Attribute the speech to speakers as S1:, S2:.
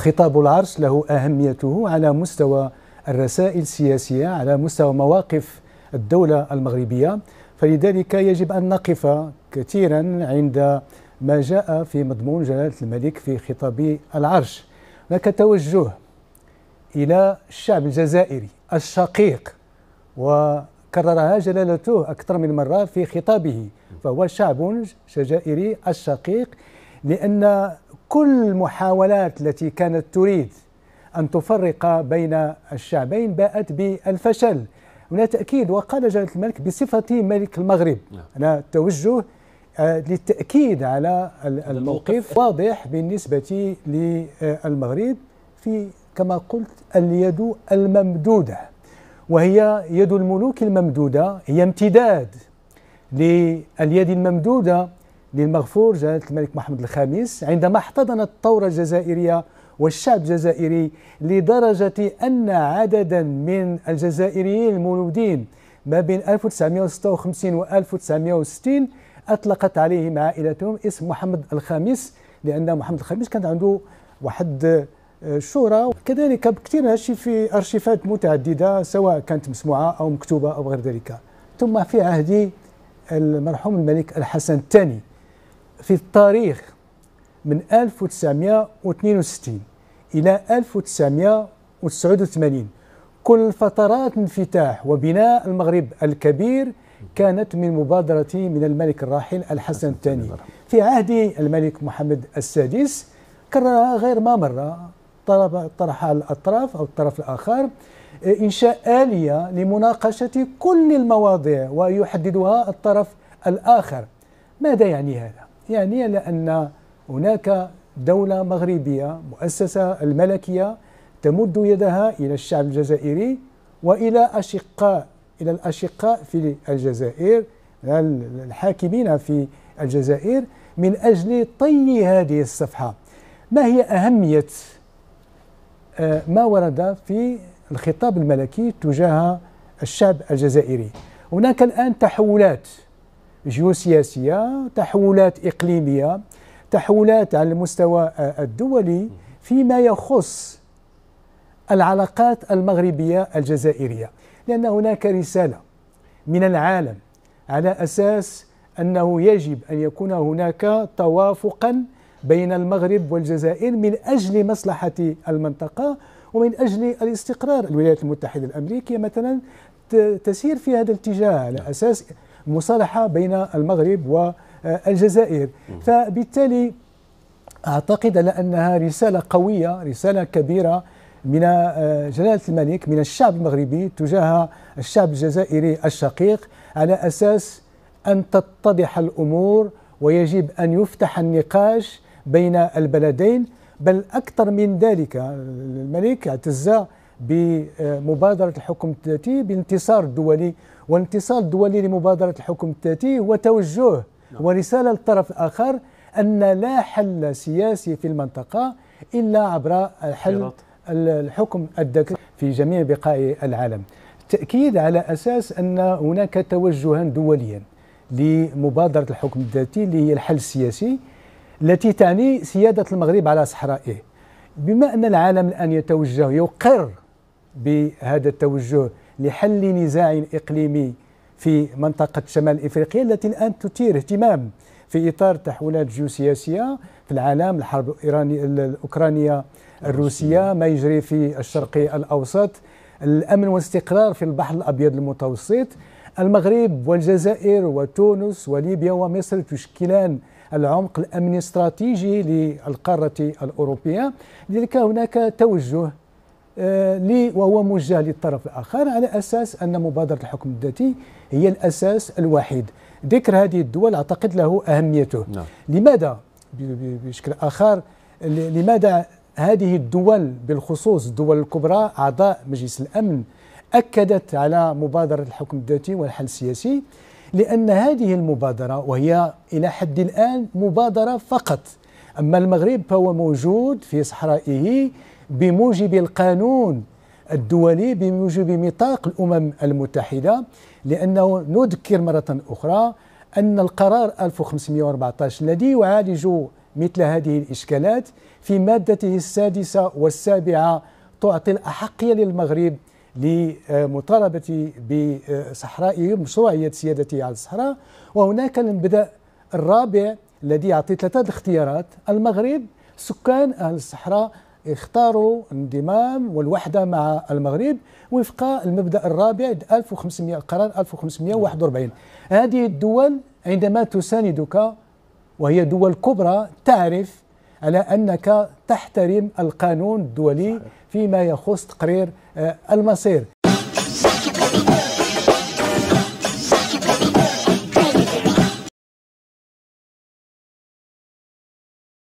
S1: خطاب العرش له أهميته على مستوى الرسائل السياسية، على مستوى مواقف الدولة المغربية. فلذلك يجب أن نقف كثيرا عند ما جاء في مضمون جلالة الملك في خطاب العرش. هناك توجه إلى الشعب الجزائري الشقيق، وكررها جلالته أكثر من مرة في خطابه، فهو شعب جزائري الشقيق، لأن كل المحاولات التي كانت تريد أن تفرق بين الشعبين باءت بالفشل. هنا تأكيد، وقال جلالة الملك بصفته ملك المغرب، أنا توجه للتأكيد على الموقف واضح بالنسبة للمغرب في كما قلت اليد الممدودة، وهي يد الملوك الممدودة هي امتداد لليد الممدودة للمغفور جلالة الملك محمد الخامس عندما احتضن الثورة الجزائرية والشعب الجزائري، لدرجة أن عددا من الجزائريين المولودين ما بين 1956 و 1960 أطلقت عليهم عائلتهم اسم محمد الخامس، لأن محمد الخامس كان عنده واحد شهرة. كذلك كثير هادشي في أرشيفات متعددة سواء كانت مسموعة أو مكتوبة أو غير ذلك. ثم في عهد المرحوم الملك الحسن الثاني في التاريخ من 1962 إلى 1989 كل فترات انفتاح وبناء المغرب الكبير كانت من مبادرة من الملك الراحل الحسن الثاني. في عهد الملك محمد السادس كررها غير ما مرة، طرح الأطراف أو الطرف الآخر إنشاء آلية لمناقشة كل المواضيع ويحددها الطرف الآخر. ماذا يعني هذا؟ يعني لأن هناك دولة مغربية مؤسسة الملكية تمد يدها إلى الشعب الجزائري وإلى الأشقاء في الجزائر، الحاكمين في الجزائر، من أجل طي هذه الصفحة. ما هي أهمية ما ورد في الخطاب الملكي تجاه الشعب الجزائري؟ هناك الآن تحولات جيوسياسية، تحولات إقليمية، تحولات على المستوى الدولي فيما يخص العلاقات المغربية الجزائرية، لأن هناك رسالة من العالم على أساس أنه يجب أن يكون هناك توافقا بين المغرب والجزائر من أجل مصلحة المنطقة ومن أجل الاستقرار. الولايات المتحدة الأمريكية مثلا تسير في هذا الاتجاه على أساس مصالحة بين المغرب والجزائر. فبالتالي أعتقد أنها رسالة قوية، رسالة كبيرة من جلالة الملك من الشعب المغربي تجاه الشعب الجزائري الشقيق، على أساس أن تتضح الأمور ويجب أن يفتح النقاش بين البلدين. بل أكثر من ذلك، الملك اعتز بمبادرة الحكم الذاتي بالانتصار الدولي، والانتصار الدولي لمبادرة الحكم الذاتي هو توجه ورسالة للطرف الآخر أن لا حل سياسي في المنطقة إلا عبر حل الحكم الذاتي في جميع بقاع العالم. تأكيد على أساس أن هناك توجها دوليا لمبادرة الحكم الذاتي اللي هي الحل السياسي التي تعني سيادة المغرب على صحرائه. بما أن العالم الآن يتوجه يقر بهذا التوجه لحل نزاع إقليمي في منطقة شمال إفريقيا التي الآن تثير اهتمام في إطار تحولات جيوسياسية في العالم، الحرب الأوكرانية الروسية، ما يجري في الشرق الأوسط، الأمن والاستقرار في البحر الأبيض المتوسط. المغرب والجزائر وتونس وليبيا ومصر تشكلان العمق الأمني الاستراتيجي للقارة الأوروبية. لذلك هناك توجه وهو موجه للطرف الآخر على أساس أن مبادرة الحكم الذاتي هي الأساس الوحيد. ذكر هذه الدول أعتقد له أهميته. لماذا بشكل آخر لماذا هذه الدول بالخصوص الدول الكبرى أعضاء مجلس الأمن أكدت على مبادرة الحكم الذاتي والحل السياسي؟ لأن هذه المبادرة وهي إلى حد الآن مبادرة فقط، أما المغرب فهو موجود في صحرائه بموجب القانون الدولي، بموجب ميثاق الأمم المتحدة. لأنه نذكر مرة أخرى أن القرار 1514 الذي يعالج مثل هذه الإشكالات. في مادته السادسة والسابعة تعطي الأحقية للمغرب لمطالبة بصحرائه مشروعية سيادته على الصحراء. وهناك المبدأ الرابع الذي يعطي ثلاثة اختيارات. المغرب سكان أهل الصحراء اختاروا الانضمام والوحدة مع المغرب وفق المبدأ الرابع 1500 قرار 1541. هذه الدول عندما تساندك وهي دول كبرى تعرف على أنك تحترم القانون الدولي فيما يخص تقرير المصير.